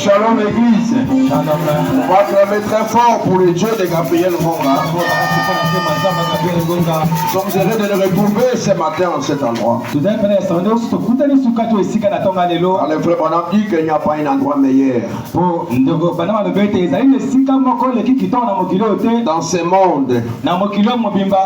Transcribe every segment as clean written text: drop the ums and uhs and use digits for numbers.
Shalom l'église. On va clamer très fort pour le Dieu de Gabriel Ngonga. Nous sommes heureux de le retrouver ce matin en cet endroit. Alors le frère Branham dit qu'il n'y a pas un endroit meilleur. Dans ce monde,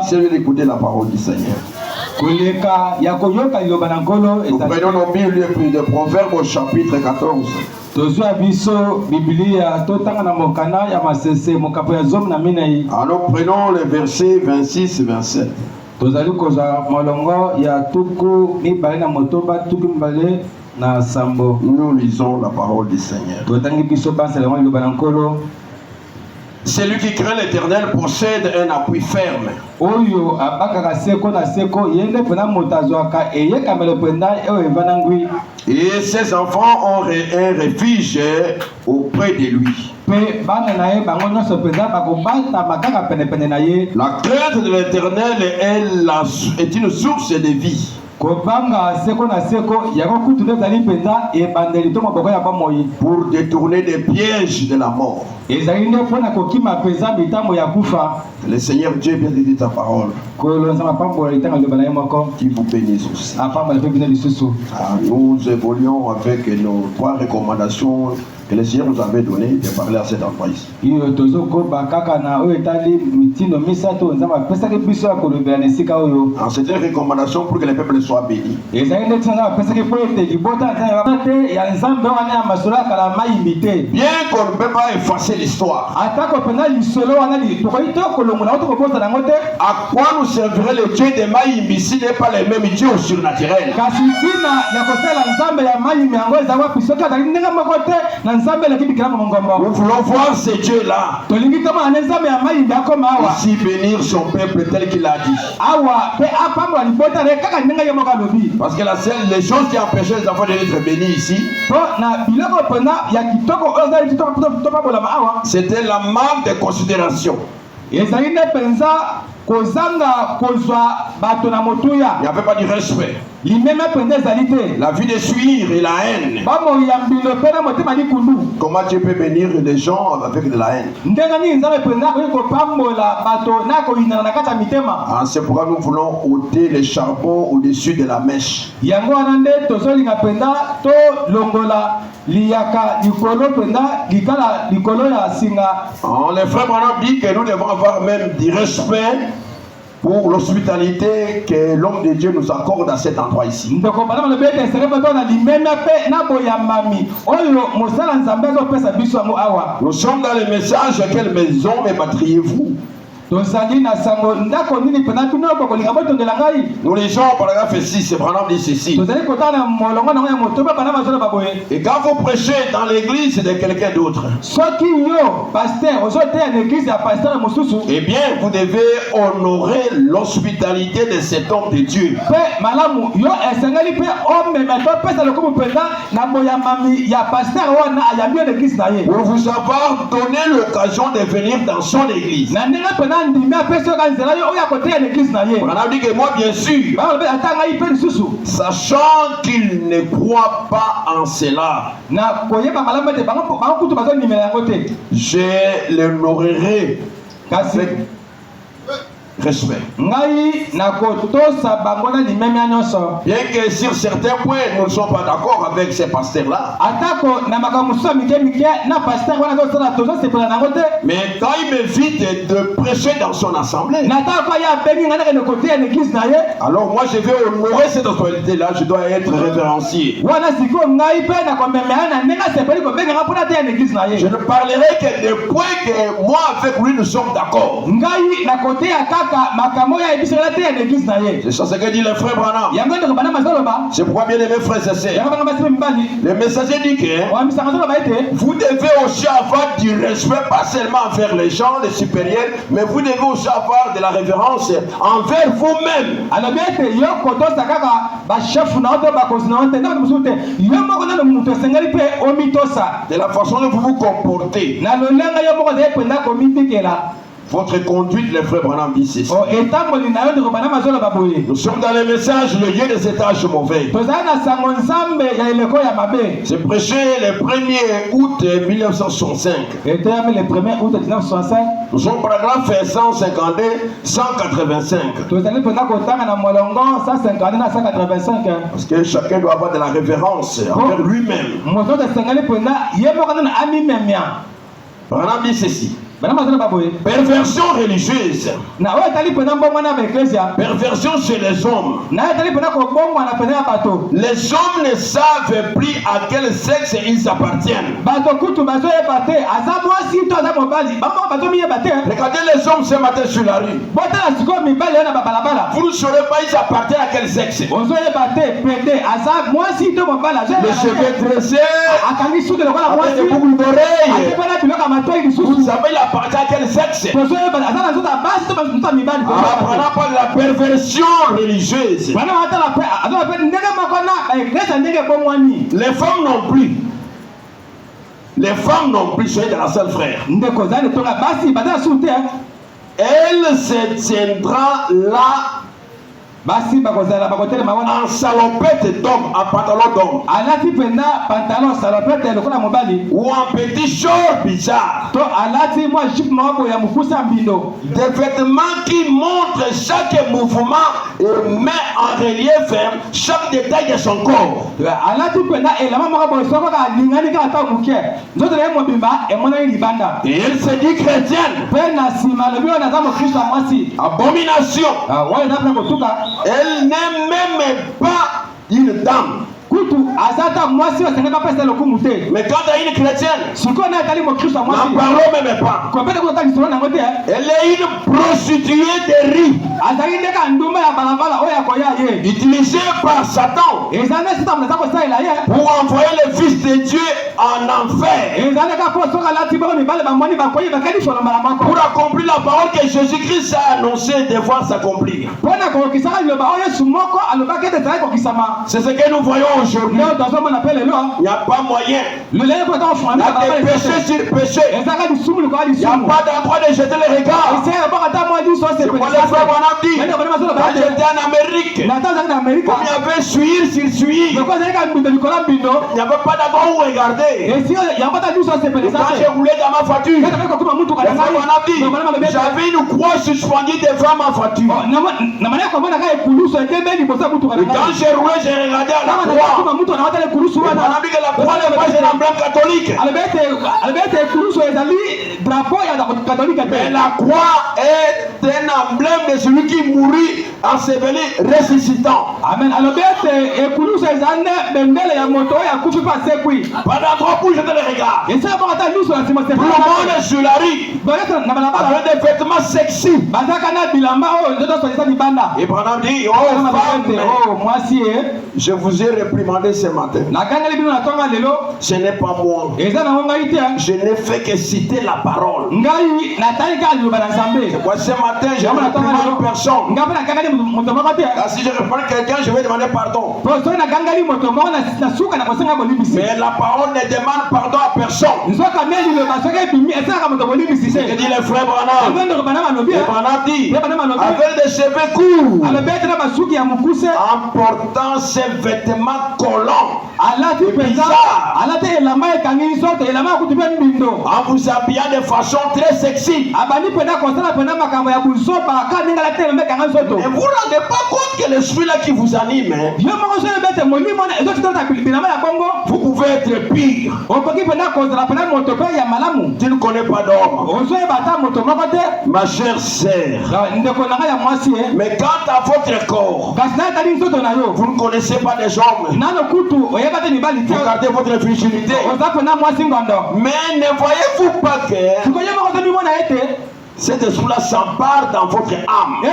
c'est lui d'écouter la parole du Seigneur. Nous prenons nos Bibles de Proverbes au chapitre 14. Alors prenons les versets 26-27. Nous lisons la parole du Seigneur. Celui qui craint l'Éternel possède un appui ferme. Et ses enfants ont un refuge auprès de lui. La crainte de l'Éternel est une source de vie. Pour détourner des pièges de la mort. Le Seigneur Dieu vient de dire ta parole. Qui vous bénisse aussi. Nous évoluons avec nos 3 recommandations que le Seigneur nous avait données de parler à cet endroit ici. Alors c'est une recommandation pour que les peuples soient bénis. Bien qu'on ne peut pas effacer l'histoire. À quoi nous servirait le Dieu de Maïmbi s'il n'est pas le même Dieu au surnaturel? Nous voulons voir ce Dieu-là aussi bénir son peuple tel qu'il a dit. Parce que les choses qui empêchaient les enfants d'être bénis ici, c'était la manque de considération. Il n'y avait pas de respect. La vie de suivre et la haine. Comment tu peux bénir les gens avec de la haine? C'est pourquoi nous voulons ôter les charbons au-dessus de la mèche. Les frères Branham dit que nous devons avoir même du respect pour l'hospitalité que l'homme de Dieu nous accorde à cet endroit ici. Nous sommes dans le message: quelle maison me battriez-vous? Nous lisons paragraphe 6, c'est Branham dit ceci. Et quand vous prêchez dans l'église de quelqu'un d'autre, eh bien vous devez honorer l'hospitalité de cet homme de Dieu. Pour vous avoir donné l'occasion de venir dans son église. On a dit que moi, bien sûr, sachant qu'il ne croit pas en cela, je l'honorerai avec respect. Bien que sur certains points nous ne sommes pas d'accord avec ces pasteurs-là, mais quand il m'invite de prêcher dans son assemblée, alors moi je vais honorer cette autorité-là, je dois être révérencié. Je ne parlerai que des points que moi avec lui nous sommes d'accord. C'est ça ce que dit le frère Branham. C'est pourquoi, bien aimé frères et sœurs, le messager dit que vous devez aussi avoir du respect, pas seulement envers les gens, les supérieurs, mais vous devez aussi avoir de la révérence envers vous-même. De la façon dont vous vous comportez. Votre conduite, les frères Branham disent ceci. Nous sommes dans les messages, le lieu de cet âge mauvais. C'est prêché le 1er août 1965. Nous sommes paragraphe 152, 185. Parce que chacun doit avoir de la révérence envers lui-même. Branham dit ceci. Perversion religieuse. Perversion chez les hommes. Les hommes ne savent plus à quel sexe ils appartiennent. Regardez les hommes ce matin sur la rue. Vous ne saurez pas ils appartiennent à quel sexe. Les cheveux dressés, avec des boucles d'oreilles. Vous savez la à quel sexe? Apprends pas de la perversion religieuse. Les femmes non plus. Les femmes non plus, soyez dans la seule frère. Elle se tiendra là en salopette d'homme, en pantalon d'homme, ou en petit short bizarre, des vêtements qui montrent chaque mouvement et met en relief chaque détail de son corps. Et elle se dit chrétienne. Abomination. Elle n'aime même pas une dame. Mais quand elle est une chrétienne, n'en parlons même pas. Elle est une prostituée de riz, utilisée par Satan pour envoyer le Fils de Dieu en enfer, pour accomplir la parole que Jésus-Christ a annoncée devoir s'accomplir. C'est ce que nous voyons aujourd'hui. Il n'y a pas moyen. Il y a des péchés sur péchés. Il n'y a pas d'endroit de jeter les regards. C'est quoi les frères Branham dit? Quand j'étais en Amérique, comme il y avait suir sur suir, il n'y avait pas d'endroit où regarder. Quand j'ai roulé dans ma voiture, les frères Branham dit, j'avais une croix suspendue devant ma voiture. Et quand j'ai roulé, j'ai regardé à la croix. On a dit que la croix n'est pas un emblème catholique. Mais la croix est un emblème de celui qui mourit, enseveli, ressuscitant. Amen. Pas d'endroit pour jeter les regards. Tout le monde est sur la rue avec des vêtements sexy. Et Branham dit, oh femme, je vous ai réprimandé ce matin. Ce n'est pas moi. Je n'ai fait que citer la parole. Moi, ce matin, je ne réprimande personne. Car si je reprends quelqu'un, je vais demander pardon. Mais la parole ne demande pardon à personne. Ce que dit le frère Branham. Le Branham dit, avec des cheveux courts, en portant ses vêtements collants, bizarres, en vous habillant de façon très sexy. Et vous ne vous rendez pas compte que l'esprit là qui vous anime, vous pouvez être pire. Tu ne connais pas d'homme, ma chère sœur. Mais quant à votre corps, vous ne connaissez pas des hommes. Vous gardez votre virginité. Mais ne voyez-vous pas que cet esprit-là s'empare dans votre âme?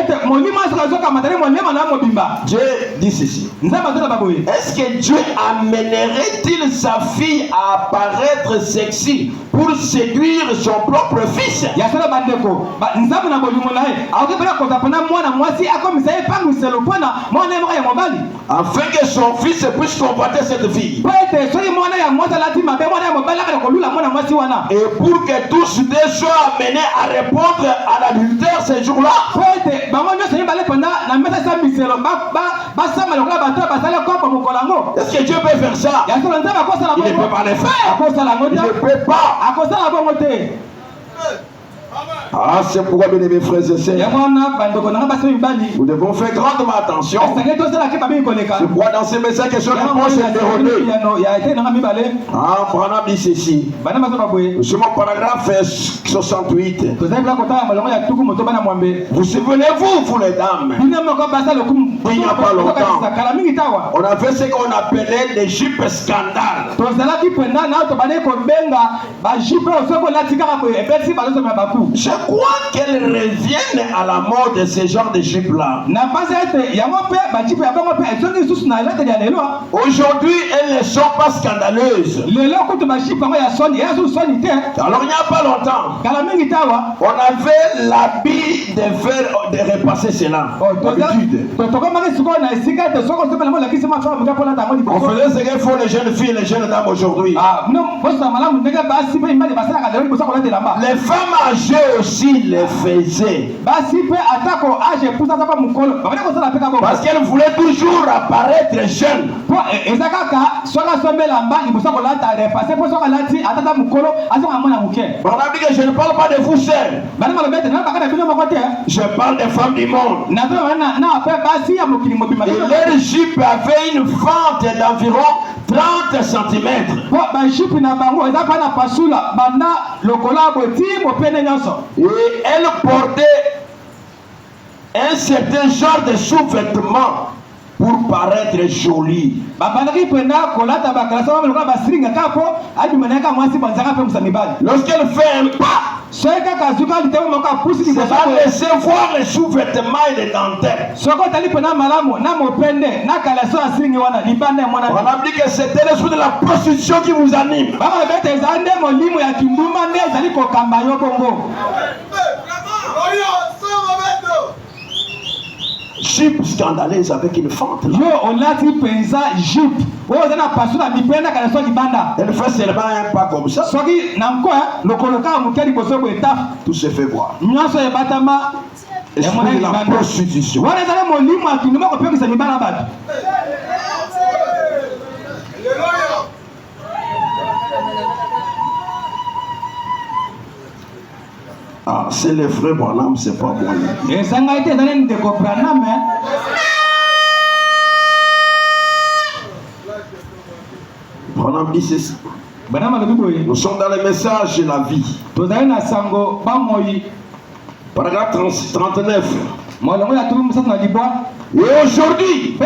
Dieu dit ceci. Est-ce que Dieu amènerait-il sa fille à apparaître sexy pour séduire son propre fils? Afin que son fils puisse combattre cette fille. Et pour que tous deux soient amenés à répondre à l'adultère ces jours-là. Est-ce que Dieu peut faire ça? Il ne peut pas le faire. Il ne peut pas. Ah, c'est pourquoi, bien aimés frères et sœurs, nous devons faire grandement attention. C'est pourquoi dans ces messages que je réponds, c'est numéro 2. Ah, Branham dit ceci. Nous sommes au paragraphe 68. Vous souvenez-vous, vous les dames, il n'y a pas longtemps, on a fait ce qu'on appelait les jupes scandales. Je crois qu'elles reviennent à la mode de ce genre de jupes-là. Aujourd'hui, elles ne sont pas scandaleuses. Alors, il n'y a pas longtemps, on avait l'habit de repasser cela. On faisait ce que font les jeunes filles et les jeunes dames aujourd'hui. Les femmes âgées aussi le faisaient. Parce qu'elles voulaient toujours apparaître jeunes. Je ne parle pas de vous seuls. Je parle des femmes du monde. Et leur jupe avait une fente d'environ 30 cm. Et elle portait un certain genre de sous-vêtements pour paraître jolie. Lorsqu'elle fait un pas, ça va laisser voir les sous-vêtements et les dentelles. On a dit que c'était l'esprit de la prostitution qui vous anime. Jupe scandaleuse avec une fente. Elle fait seulement un pas comme ça. Tout se fait voir. Esprit de la prostitution. Ah, c'est le frère Branham, c'est pas moi. Branham dit ceci. Nous sommes dans le message de la vie. Paragraphe 39. Et aujourd'hui,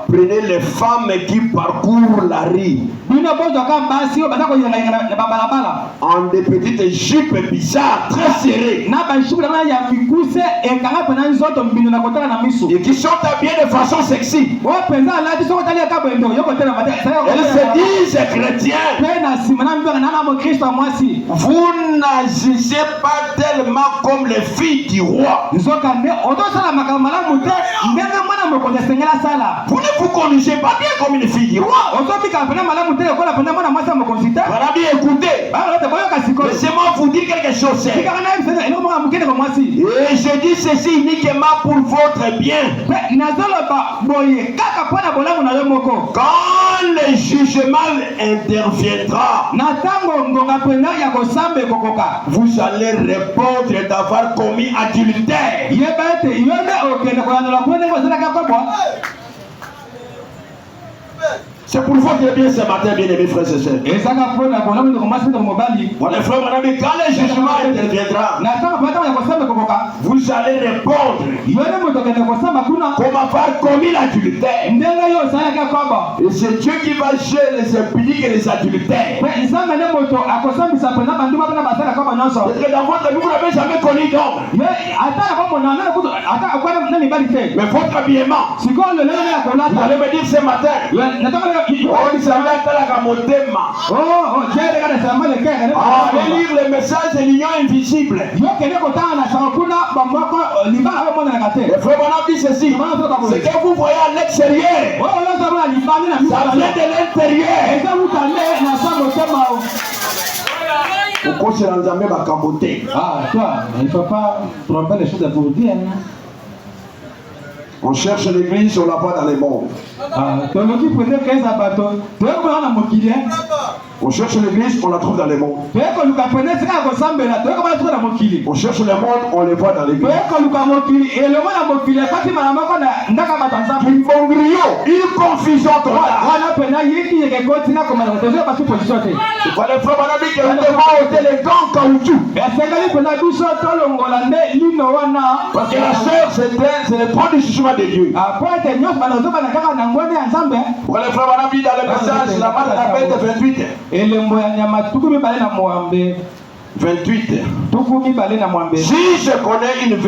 prenez les femmes qui parcourent la rue en des petites jupes bizarres, très serrées, et qui sont habillées de façon sexy. Elles se disent chrétiens. Vous n'agissez pas tellement comme les filles du roi. Vous ne vous conduisez pas bien comme une fille du roi. Écoutez, laissez-moi vous dire quelque chose. Et je dis ceci uniquement pour votre bien. Quand le jugement interviendra, vous allez répondre d'avoir commis adultère. C'est pour votre bien ce matin, bien aimés frères et sœurs. Voilà, frère, madame, quand le jugement interviendra, vous allez répondre comme avoir commis l'adultère. Et c'est Dieu qui va gérer les impudiques et les adultères. Parce que dans votre vie, vous n'avez jamais connu d'homme. Mais votre habillement, vous allez me dire ce matin, allez lire le message de l'union invisible. Le frère Branham dit ceci. Ce que vous voyez à l'extérieur, ça vient de l'intérieur. c'est dans Zambé ma camoté. Ah, toi, il ne faut pas tromper les choses pour dire. On cherche l'église, on la voit dans les mondes. On cherche l'église, on la trouve dans les mondes. On cherche le monde, on les voit dans l'église. Une confusion totale. Les frères Banami qui ont ôté les gants caoutchouc. Parce que la chair, c'est le point du jugement de Dieu. Pour les frères Banami dans le message, la marque d'appel de 28. 28. Si je connais une vérité.